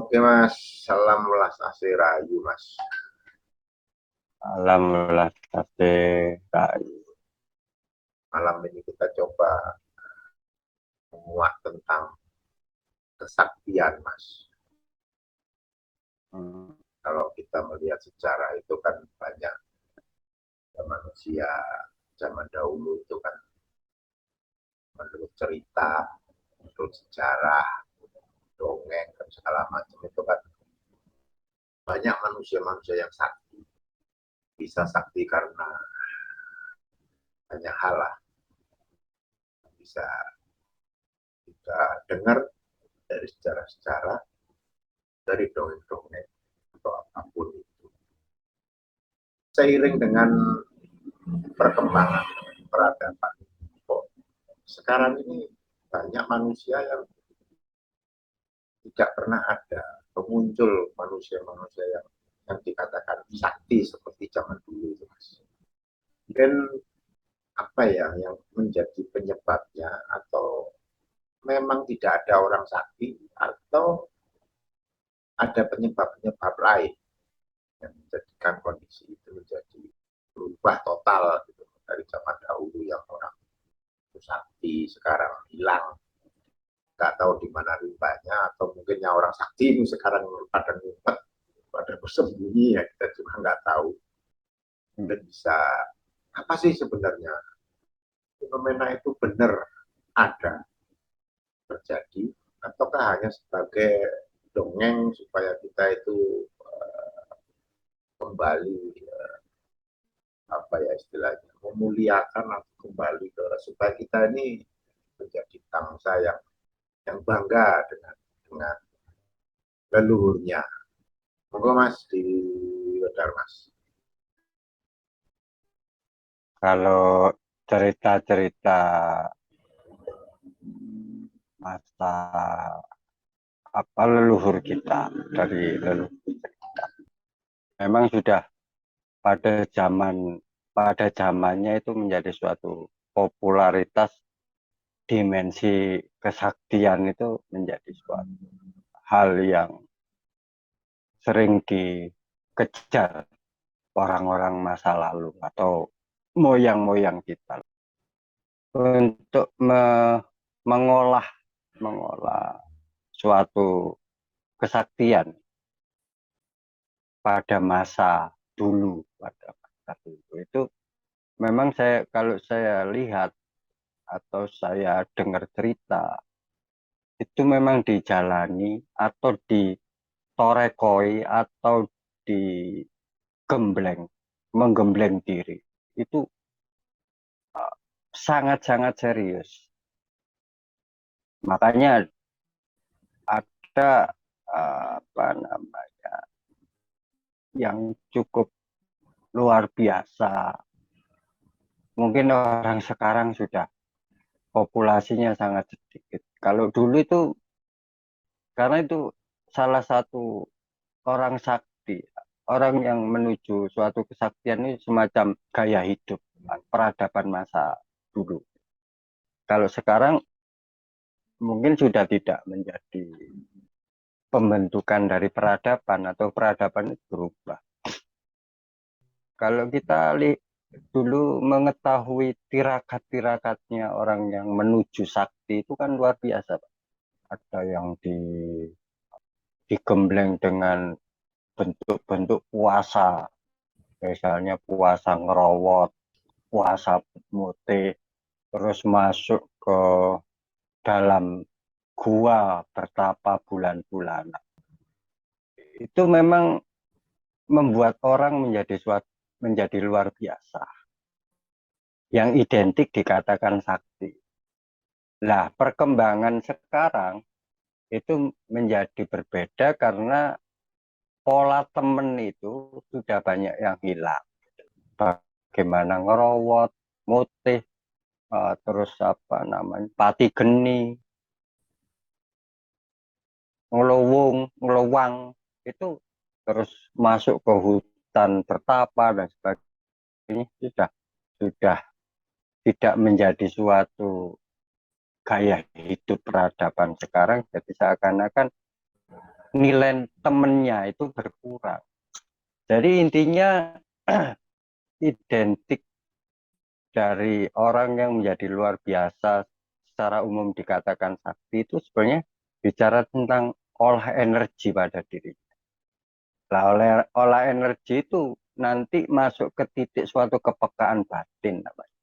Oke Mas, salam welas asih rayu Mas. Alhamdulillah, tapi Kak, Malam ini kita coba menguak tentang kesaktian Mas. hmm, Kalau kita melihat sejarah itu kan banyak manusia zaman dahulu itu kan menurut cerita, menurut sejarah, dongeng dan segala macam itu kan banyak manusia-manusia yang sakti. Bisa sakti karena banyak hal lah. Bisa kita dengar dari sejarah-sejarah, dari dongeng-dongeng atau apapun itu. Seiring dengan perkembangan peradaban, sekarang ini banyak manusia yang tidak pernah ada muncul manusia-manusia yang dikatakan sakti seperti zaman dulu itu Mas. Dan apa ya yang menjadi penyebabnya, atau memang tidak ada orang sakti, atau ada penyebab-penyebab lain yang menjadikan kondisi itu menjadi berubah total gitu. Dari zaman dahulu yang orang itu sakti sekarang hilang, nggak tahu di mana rimbanya, atau mungkin yang orang sakti ini sekarang pada ngumpet, pada bersembunyi, ya kita juga nggak tahu. Dan bisa apa sih sebenarnya fenomena itu benar ada terjadi, ataukah hanya sebagai dongeng supaya kita itu kembali apa ya istilahnya memuliakan atau kembali ke supaya kita ini menjadi bangsa yang bangga dengan leluhurnya. Monggo Mas di Wedar Mas. kalau cerita-cerita masa apa leluhur kita dari leluhur memang sudah pada zamannya itu menjadi suatu popularitas. Dimensi kesaktian itu menjadi suatu hal yang sering dikejar orang-orang masa lalu atau moyang-moyang kita untuk mengolah mengolah suatu kesaktian pada masa dulu, pada masa dulu itu memang kalau saya lihat atau saya dengar cerita itu memang dijalani atau ditorekoi atau digembleng, menggembleng diri itu sangat-sangat serius. Makanya ada apa namanya yang cukup luar biasa. Mungkin orang sekarang sudah populasinya sangat sedikit. Kalau dulu itu karena itu salah satu orang sakti, orang yang menuju suatu kesaktian ini semacam gaya hidup peradaban masa dulu. Kalau sekarang mungkin sudah tidak menjadi pembentukan dari peradaban atau peradaban itu berubah. Kalau kita dulu mengetahui tirakat-tirakatnya orang yang menuju sakti itu kan luar biasa, Pak. Ada yang digembleng dengan bentuk-bentuk puasa, misalnya puasa ngerowot, puasa mute, terus masuk ke dalam gua bertapa bulan-bulanan. Itu memang membuat orang menjadi luar biasa, yang identik dikatakan sakti. Nah, perkembangan sekarang itu menjadi berbeda karena pola temen itu sudah banyak yang hilang. Bagaimana ngerowot, mutih, terus apa namanya, pati geni, ngelowang, itu terus masuk ke hutan bertapa dan sebagainya sudah tidak menjadi suatu gaya hidup peradaban sekarang, jadi seakan-akan nilai temennya itu berkurang. Jadi intinya identik dari orang yang menjadi luar biasa secara umum dikatakan sakti itu sebenarnya bicara tentang olah energi pada diri. Nah, olah energi itu nanti masuk ke titik suatu kepekaan batin namanya.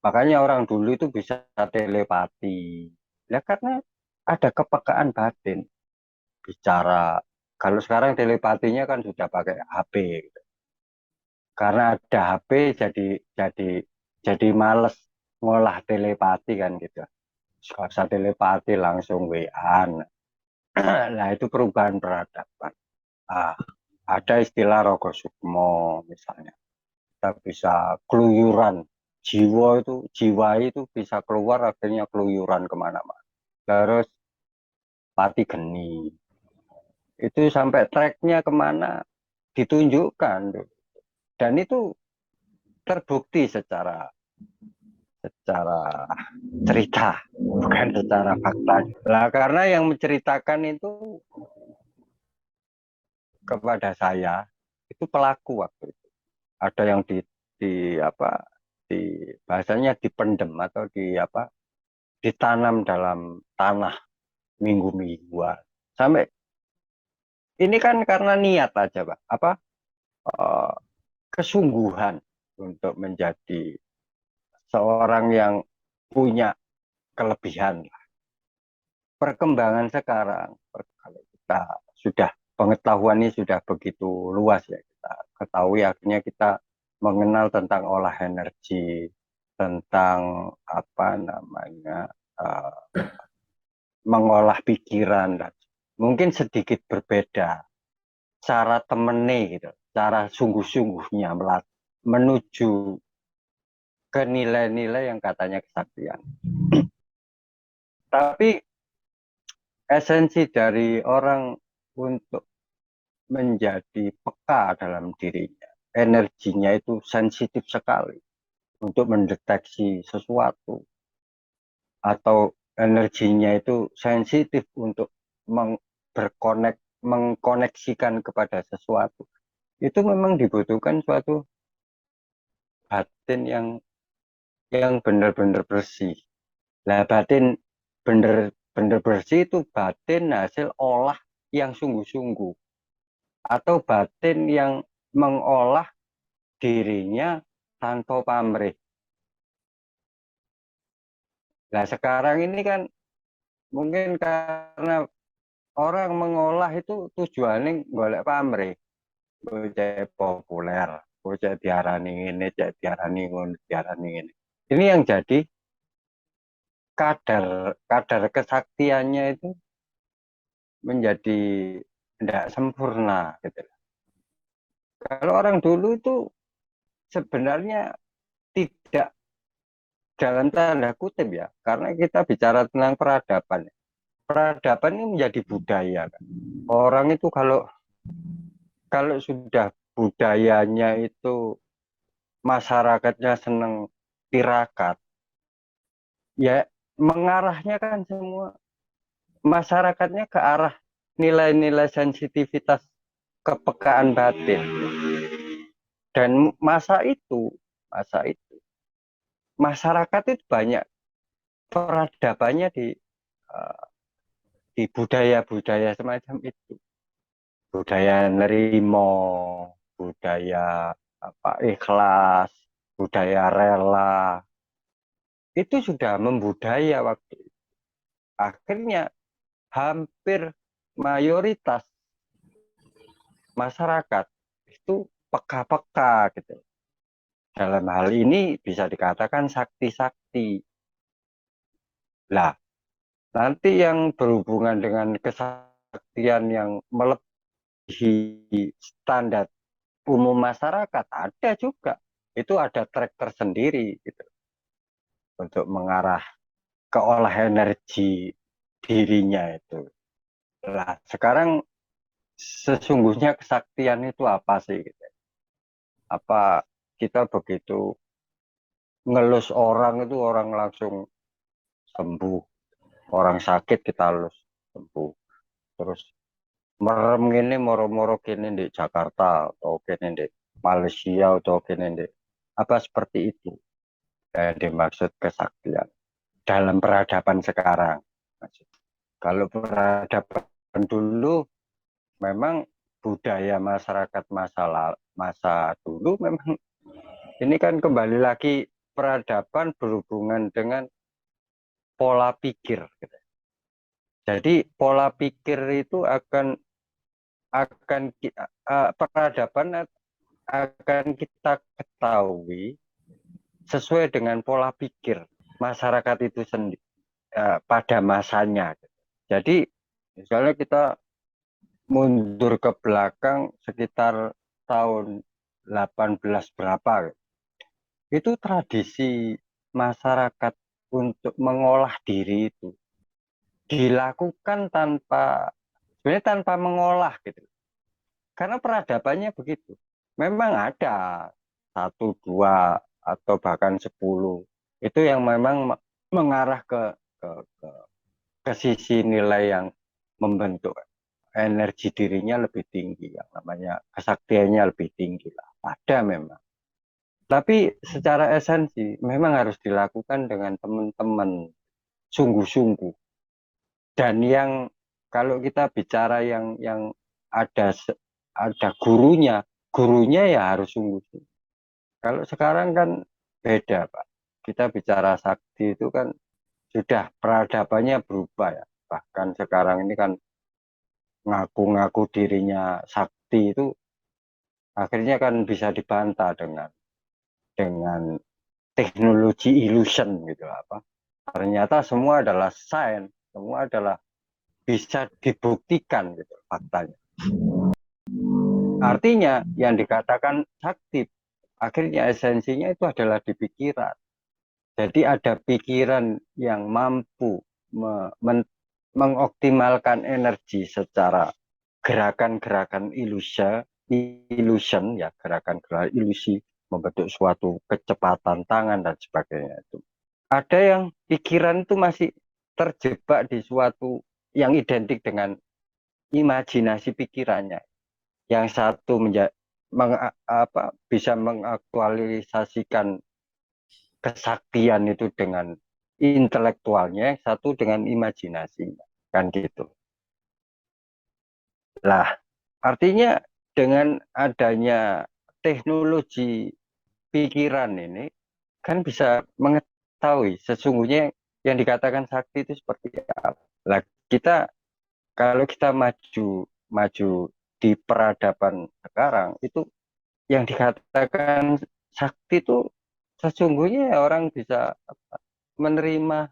Makanya orang dulu itu bisa telepati. Ya karena ada kepekaan batin. Bicara, kalau sekarang telepatinya kan sudah pakai HP. Gitu. Karena ada HP jadi jadi males ngolah telepati kan gitu. Gak usah telepati langsung WA. Nah itu perubahan peradaban. Ah, ada istilah Rogo Sukmo misalnya. Kita bisa keluyuran. Jiwa itu bisa keluar akhirnya keluyuran kemana-mana. Terus Pati Geni. Itu sampai tracknya kemana ditunjukkan. Dan itu terbukti secara cerita, bukan secara fakta. Lah karena yang menceritakan itu kepada saya itu pelaku waktu itu. Ada yang di apa di bahasanya dipendem atau ditanam dalam tanah minggu-mingguan. Sampai ini kan karena niat aja, Pak. Eh, Kesungguhan untuk menjadi seorang yang punya kelebihan. Perkembangan sekarang, kalau kita sudah pengetahuan ini sudah begitu luas ya, kita ketahui akhirnya kita mengenal tentang olah energi, tentang apa namanya mengolah pikiran dan mungkin sedikit berbeda cara temene gitu, cara sungguh-sungguhnya menuju ke nilai-nilai yang katanya kesaktian. Tapi esensi dari orang untuk menjadi peka dalam dirinya. Energinya itu sensitif sekali untuk mendeteksi sesuatu. Atau energinya itu sensitif untuk mengkoneksikan kepada sesuatu. Itu memang dibutuhkan suatu batin yang benar-benar bersih. Nah, batin benar-benar bersih itu batin hasil olah yang sungguh-sungguh. Atau batin yang mengolah dirinya tanpa pamrih. Nah sekarang ini kan mungkin karena orang mengolah itu tujuannya golek pamrih, golek populer, golek diarani ini, diarani ngono, diarani ini. Ini yang jadi kadar kadar kesaktiannya itu menjadi tidak sempurna gitu. Kalau orang dulu itu sebenarnya tidak dalam tanda kutip ya, karena kita bicara tentang peradaban. Peradaban ini menjadi budaya kan. Orang itu kalau kalau sudah budayanya itu masyarakatnya senang tirakat, ya mengarahnya kan semua masyarakatnya ke arah nilai-nilai sensitivitas kepekaan batin. Dan masa itu masyarakat itu banyak peradabannya eh, di budaya-budaya semacam itu. Budaya nerimo, budaya ikhlas, budaya rela, itu sudah membudaya waktu itu. Akhirnya hampir mayoritas masyarakat itu peka-peka gitu. Dalam hal ini bisa dikatakan sakti-sakti. Lah, nanti yang berhubungan dengan kesaktian yang melebihi standar umum masyarakat ada juga. Itu ada track tersendiri gitu untuk mengarah ke olah energi dirinya itu. Lah, sekarang sesungguhnya kesaktian itu apa sih gitu? Apa kita begitu ngelus orang itu orang langsung sembuh, orang sakit kita elus sembuh. Terus merem gini moro-moro kini di Jakarta atau kini di Malaysia atau kini di apa seperti itu yang dimaksud kesaktian dalam peradaban sekarang. Kalau peradaban dulu memang budaya masyarakat masa dulu memang ini kan kembali lagi peradaban berhubungan dengan pola pikir gitu. Jadi pola pikir itu akan peradaban akan kita ketahui sesuai dengan pola pikir masyarakat itu sendiri pada masanya. Jadi misalnya kita mundur ke belakang sekitar tahun 18 berapa, itu tradisi masyarakat untuk mengolah diri itu dilakukan sebenarnya tanpa mengolah gitu. Karena peradabannya begitu. Memang ada satu, dua, atau bahkan 10. Itu yang memang mengarah ke, ke, ke sisi nilai yang membentuk energi dirinya lebih tinggi. Yang namanya kesaktiannya lebih tinggi lah. Ada memang. Tapi secara esensi memang harus dilakukan dengan teman-teman sungguh-sungguh. Dan yang kalau kita bicara yang ada ada gurunya, gurunya ya harus sungguh-sungguh. Kalau sekarang kan beda, Pak. Kita bicara sakti itu kan sudah peradabannya berubah ya. Bahkan sekarang ini kan ngaku-ngaku dirinya sakti itu akhirnya kan bisa dibantah dengan teknologi illusion gitu apa. Ternyata semua adalah sains, semua adalah bisa dibuktikan gitu faktanya. Artinya yang dikatakan sakti akhirnya esensinya itu adalah di pikiran. Jadi ada pikiran yang mampu mengoptimalkan energi secara gerakan-gerakan illusion ya gerakan-gerakan ilusi membentuk suatu kecepatan tangan dan sebagainya itu. Ada yang pikiran itu masih terjebak di suatu yang identik dengan imajinasi pikirannya. Yang satu bisa mengaktualisasikan kesaktian itu dengan intelektualnya, yang satu dengan imajinasinya. Kan gitu. Lah, artinya dengan adanya teknologi pikiran ini, kan bisa mengetahui sesungguhnya yang dikatakan sakti itu seperti apa. Lah, kalau kita maju di peradaban sekarang itu yang dikatakan sakti itu sesungguhnya orang bisa menerima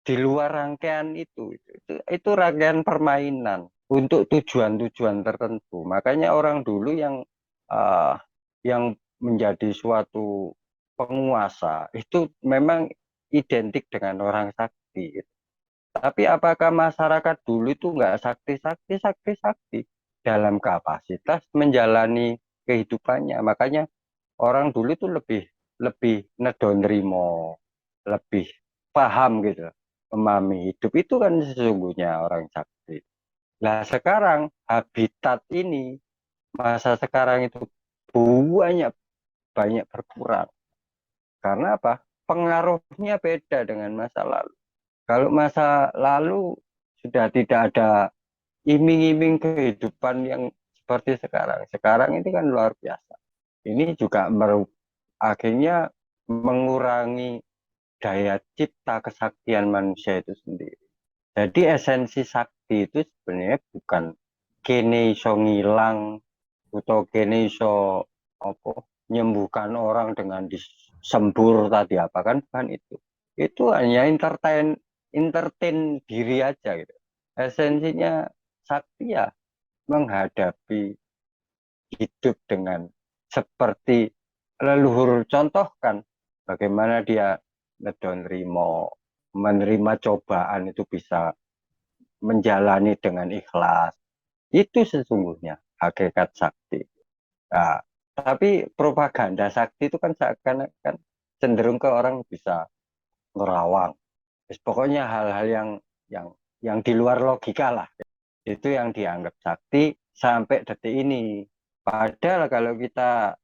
di luar rangkaian itu rangkaian permainan untuk tujuan-tujuan tertentu. Makanya orang dulu uh, yang menjadi suatu penguasa itu memang identik dengan orang sakti. Tapi apakah masyarakat dulu itu nggak sakti dalam kapasitas menjalani kehidupannya? Makanya orang dulu itu lebih lebih nedonrimo, lebih paham gitu, memahami hidup itu kan sesungguhnya orang sakti. Nah sekarang habitat ini masa sekarang itu banyak banyak berkurang. Karena apa? Pengaruhnya beda dengan masa lalu. Kalau masa lalu sudah tidak ada iming-iming kehidupan yang seperti sekarang. Sekarang ini kan luar biasa. Ini juga akhirnya mengurangi daya cipta kesaktian manusia itu sendiri. Jadi esensi sakti itu sebenarnya bukan kene iso ngilang, Utawa kene iso apa nyembuhkan orang dengan disembur tadi apa kan bukan itu. Itu hanya entertain diri aja gitu. Esensinya sakti ya menghadapi hidup dengan seperti leluhur contohkan bagaimana dia menerima cobaan itu bisa menjalani dengan ikhlas. Itu sesungguhnya hakikat sakti. Nah, tapi propaganda sakti itu kan seakan-akan cenderung ke orang bisa ngerawang. Pokoknya hal-hal yang yang di luar logika lah. Itu yang dianggap sakti sampai detik ini. Padahal kalau kita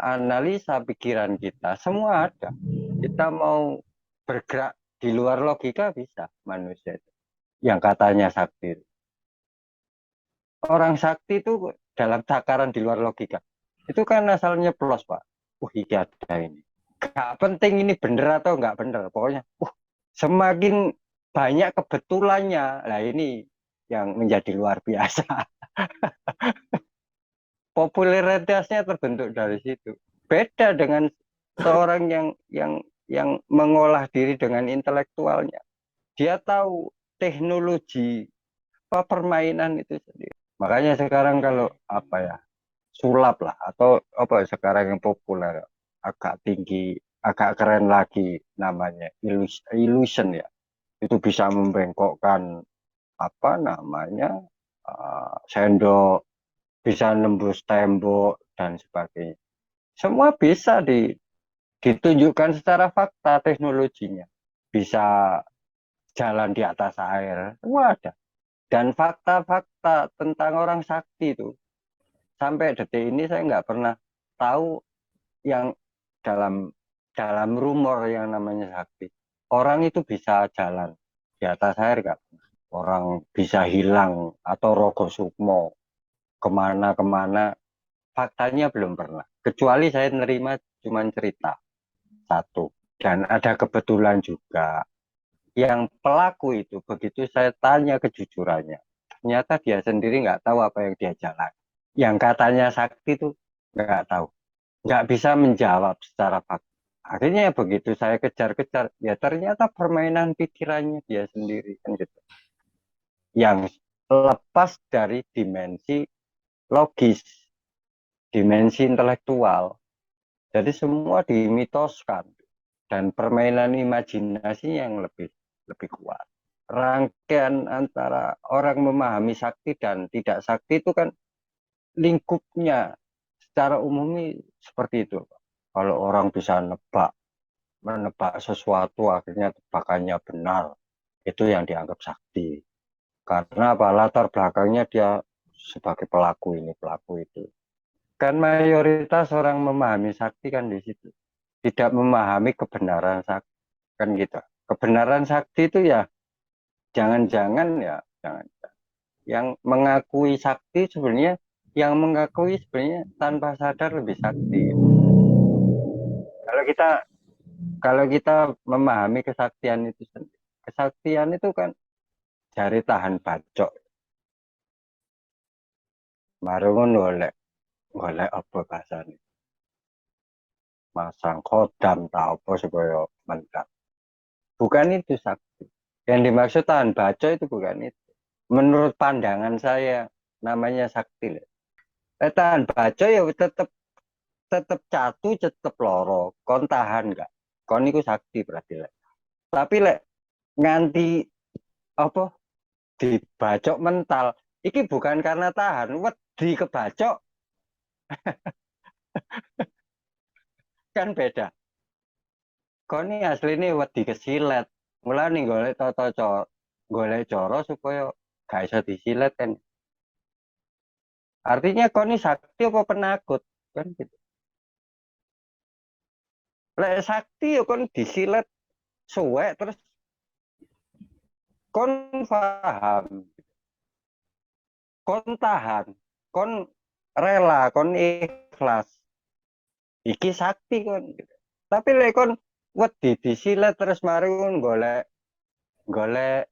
analisa pikiran kita, semua ada. Kita mau bergerak di luar logika bisa manusia itu. Yang katanya sakti. Orang sakti itu dalam takaran di luar logika. Itu kan asalnya plus, Pak. Ini ada ini. Gak penting ini bener atau nggak bener. Pokoknya, semakin banyak kebetulannya. Nah ini yang menjadi luar biasa. Popularitasnya terbentuk dari situ. Beda dengan seorang yang mengolah diri dengan intelektualnya. Dia tahu teknologi permainan itu sendiri. Makanya sekarang kalau apa ya sulap lah atau apa sekarang yang populer agak tinggi, agak keren lagi namanya illusion ya. Itu bisa membengkokkan apa namanya sendok, bisa nembus tembok dan sebagainya. Semua bisa ditunjukkan secara fakta teknologinya. Bisa jalan di atas air, semua ada. Dan fakta-fakta tentang orang sakti itu, sampai detik ini saya nggak pernah tahu yang dalam dalam rumor yang namanya sakti. Orang itu bisa jalan di atas air nggak? Orang bisa hilang atau rogo sukmo kemana-kemana, faktanya belum pernah. Kecuali saya nerima cuma cerita satu. Dan ada kebetulan juga yang pelaku itu begitu saya tanya kejujurannya, ternyata dia sendiri nggak tahu apa yang dia jalan. Yang katanya sakti itu nggak tahu, nggak bisa menjawab secara fakta. Akhirnya begitu saya kejar-kejar, ya ternyata permainan pikirannya dia sendiri kan gitu. Yang lepas dari dimensi logis, dimensi intelektual. Jadi semua dimitoskan dan permainan imajinasi yang lebih lebih kuat. Rangkaian antara orang memahami sakti dan tidak sakti itu kan lingkupnya secara umumnya seperti itu. Kalau orang bisa menebak sesuatu akhirnya tebakannya benar, itu yang dianggap sakti. Karena apa latar belakangnya dia sebagai pelaku ini, pelaku itu. Kan mayoritas orang memahami sakti kan di situ. Tidak memahami kebenaran sakti kan gitu. Kebenaran sakti itu ya jangan-jangan ya jangan yang mengakui sakti sebenarnya yang mengakui sebenarnya tanpa sadar lebih sakti. Kalau kita kalau kita memahami kesaktian itu sendiri, kesaktian itu kan jari tahan bacok. Marungun golek golek apa bahasane? Masang kodam tak apa supaya mendak. Bukan itu sakti. Yang dimaksud tahan bacok itu bukan itu. Menurut pandangan saya namanya sakti. Tahan bacok ya tetap tetap catu tetap loro kon tahan nggak kon itu sakti berarti lek tapi lek nganti apa dibacok mental iki bukan karena tahan wedi kebacok kan beda kon ini asli ini wedi kesilet mulai golek toto golek coro supaya gak bisa disilet kan artinya kon ini sakti apa penakut kan gitu lek sakti ya kon disilet suwek terus kon paham kon tahan, kon rela, kon ikhlas. Iki sakti kon. Tapi lek kon wedi disilet terus mari kon golek golek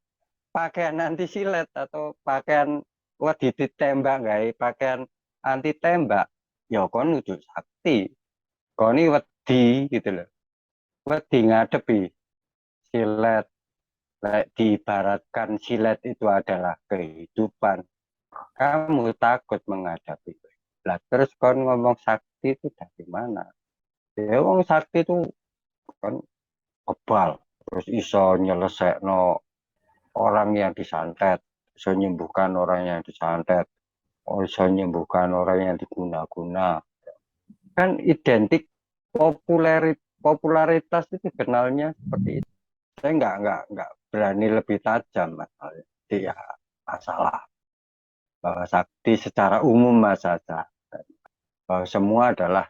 pakaian anti silet atau pakaian wedi ditembak gawe pakaian anti tembak, ya kon wujud sakti. Kon ini wedi gitu loh. Wedi ngadepi silet. Diibaratkan silet itu adalah kehidupan. Kamu takut menghadapi. Lah terus kon ngomong sakti itu dari mana? Ya wong sakti itu kan kebal. Terus iso nyelesekno orang yang disantet, iso nyembuhkan orang yang disantet, iso nyembuhkan orang yang diguna-guna. Kan identik popularitas itu kenalnya seperti itu. Saya nggak berani lebih tajam masalahnya. Dia masalah bahwa sakti secara umum saja. Bahwa semua adalah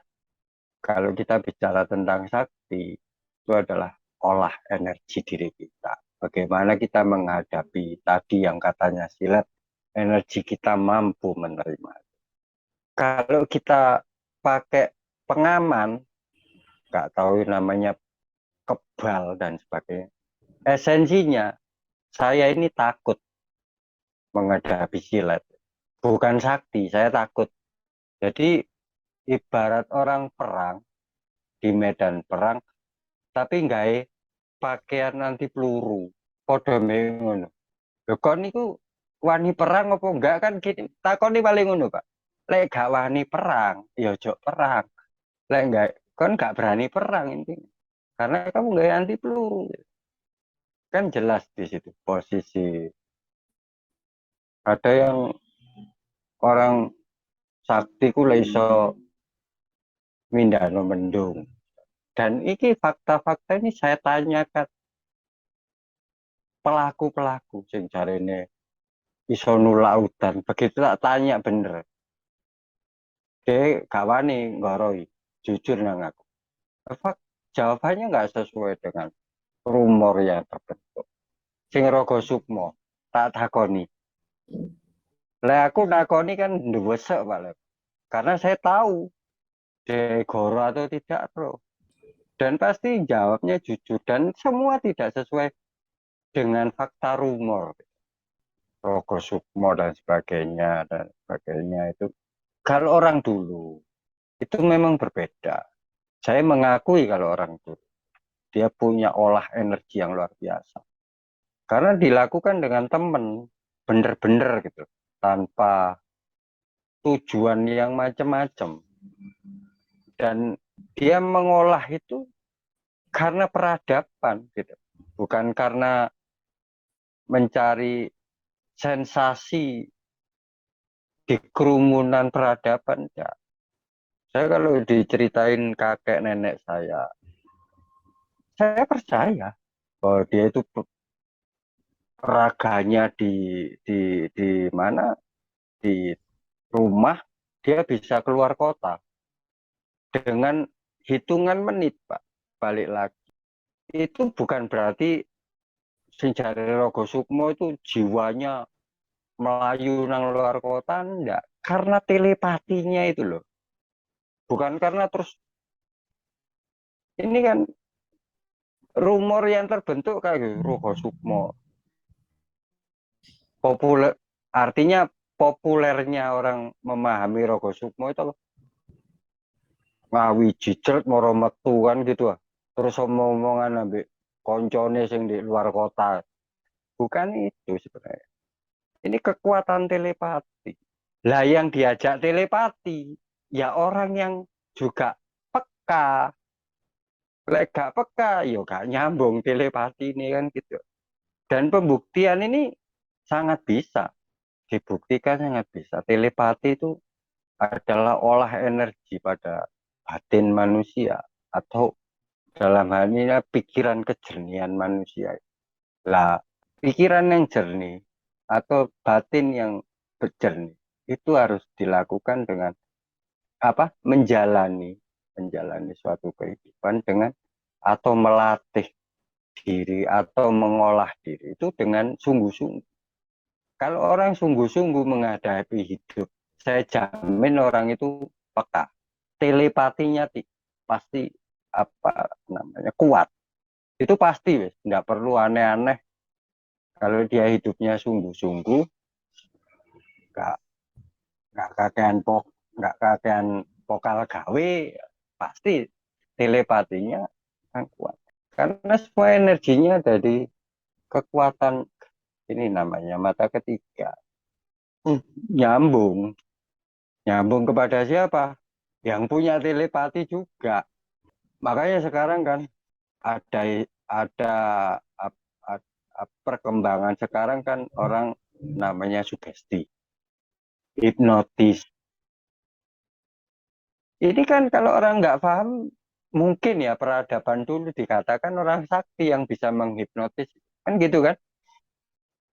kalau kita bicara tentang sakti itu adalah olah energi diri kita. Bagaimana kita menghadapi tadi yang katanya silat, energi kita mampu menerima. Kalau kita pakai pengaman, nggak tahu namanya kebal dan sebagainya. Esensinya, saya ini takut menghadapi silat. Bukan sakti, saya takut. Jadi ibarat orang perang di medan perang, tapi nggak pakaian anti peluru. Podo ngono. Lho kon niku wani perang apa enggak kan gini. Takoni paling ngono, Pak. Lek gak wani perang, ya ojo perang. Lek enggak kon gak berani perang intinya. Karena kamu nggak anti peluru. Kan jelas di situ posisi. Ada yang orang sakti ku iso mindano mendung. Dan iki fakta-fakta ini saya tanyakan pelaku-pelaku sing jarene iso nulak udan. Begitu tak tanya bener. Dia gak wani ngoroi. Jujur nang aku. Jawabannya nggak sesuai dengan rumor yang terbentuk. Sing Rogo Sukmo tak takoni. Lah aku nakoni kan ndewesek Pak. Karena saya tahu dia goro atau tidak bro. Dan pasti jawabnya jujur dan semua tidak sesuai dengan fakta rumor. Rogo Sukmo dan sebagainya itu. Kalau orang dulu itu memang berbeda. Saya mengakui kalau orang dulu dia punya olah energi yang luar biasa. Karena dilakukan dengan teman, bener-bener gitu, tanpa tujuan yang macam-macam. Dan dia mengolah itu karena peradaban gitu, bukan karena mencari sensasi di kerumunan peradaban. Ya. Saya kalau diceritain kakek nenek saya percaya bahwa dia itu raganya di mana di rumah dia bisa keluar kota dengan hitungan menit Pak balik lagi itu bukan berarti sing jare Rogo Sukmo itu jiwanya melayu nang luar kota enggak karena telepatinya itu loh bukan karena terus ini kan rumor yang terbentuk kayak gitu Rogo Sukmo populer artinya populernya orang memahami Rogo Sukmo itu ngawi jijret moro metu kan gitu ah. Terus omong-omongan ambek koncone sing di luar kota. Bukan itu sebenarnya. Ini kekuatan telepati. Lah yang diajak telepati ya orang yang juga peka. Lek gak peka ya gak nyambung telepati ini kan gitu. Dan pembuktian ini sangat bisa dibuktikan sangat bisa. Telepati itu adalah olah energi pada batin manusia atau dalam hal ini pikiran kejernihan manusia. Lah, pikiran yang jernih atau batin yang berjernih itu harus dilakukan dengan apa? Menjalani suatu kehidupan dengan atau melatih diri atau mengolah diri itu dengan sungguh-sungguh. Kalau orang sungguh-sungguh menghadapi hidup, saya jamin orang itu peka. Telepatinya pasti apa namanya kuat. Itu pasti, wes. Nggak perlu aneh-aneh. Kalau dia hidupnya sungguh-sungguh, nggak kakean nggak kakean vokal gawe, pasti telepatinya kan kuat. Karena semua energinya dari kekuatan ini namanya mata ketiga. Hmm, nyambung, nyambung kepada siapa? Yang punya telepati juga. Makanya sekarang kan ada ada perkembangan sekarang kan orang namanya sugesti, hipnotis. Ini kan kalau orang nggak paham, mungkin ya peradaban dulu dikatakan orang sakti yang bisa menghipnotis. Kan gitu kan?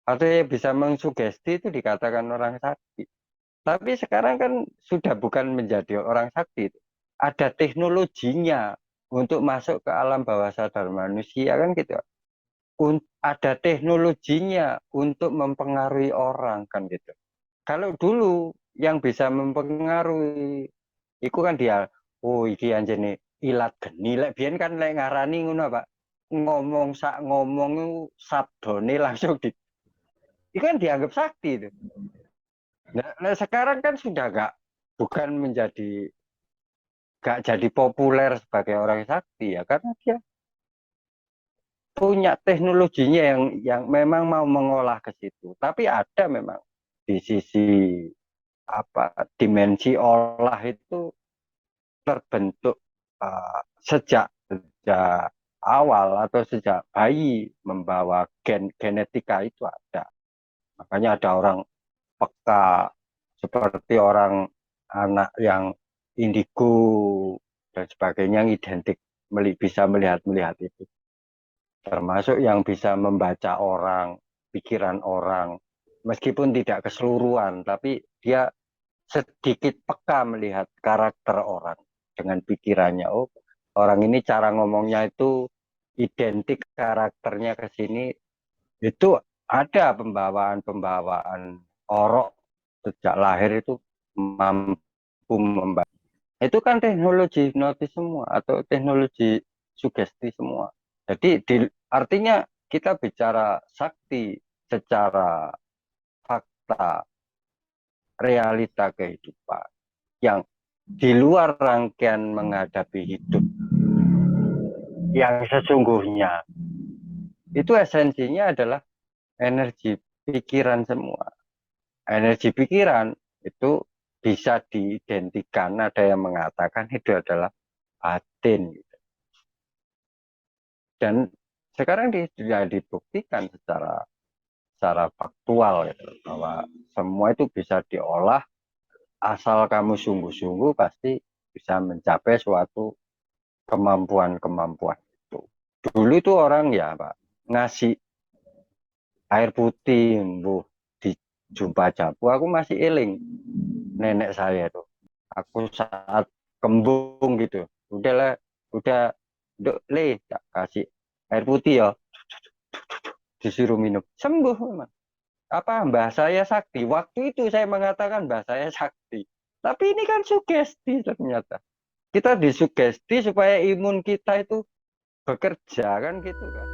Atau yang bisa mengsugesti itu dikatakan orang sakti. Tapi sekarang kan sudah bukan menjadi orang sakti. Ada teknologinya untuk masuk ke alam bawah sadar manusia kan gitu. Ada teknologinya untuk mempengaruhi orang kan gitu. Kalau dulu yang bisa mempengaruhi itu kan dia, oh iki anjene ilat geni. Lek biyen kan lek ngarani ngono Pak. Ngomong sak ngomong sabdone langsung di itu kan dianggap sakti itu. Nah, sekarang kan sudah bukan menjadi gak jadi populer sebagai orang sakti ya karena dia punya teknologinya yang memang mau mengolah ke situ. Tapi ada memang di sisi dimensi olah itu terbentuk sejak awal atau sejak bayi membawa genetika itu ada. Makanya ada orang peka seperti orang anak yang indigo dan sebagainya yang identik bisa melihat itu. Termasuk yang bisa membaca orang, pikiran orang, meskipun tidak keseluruhan, tapi dia sedikit peka melihat karakter orang dengan pikirannya. Oh, orang ini cara ngomongnya itu identik karakternya ke sini. Itu ada pembawaan-pembawaan orok sejak lahir itu mampu membaca. Itu kan teknologi hipnotis semua atau teknologi sugesti semua. Jadi artinya kita bicara sakti secara fakta realita kehidupan yang di luar rangkaian menghadapi hidup yang sesungguhnya itu esensinya adalah energi pikiran semua. Energi pikiran itu bisa diidentikan, ada yang mengatakan itu adalah batin. Dan sekarang sudah dibuktikan secara faktual gitu, bahwa semua itu bisa diolah asal kamu sungguh-sungguh pasti bisa mencapai suatu kemampuan-kemampuan itu. Dulu itu orang ya Pak, ngasih air putih, bu, di jumpa jabu, aku masih eling nenek saya itu. Aku saat kembung gitu, udahlah, udah, dok, le, kasih air putih ya, disuruh minum, sembuh memang. Apa mbah saya sakti? Waktu itu saya mengatakan mbah saya sakti. Tapi ini kan sugesti ternyata. Kita disugesti supaya imun kita itu bekerja kan gitu kan.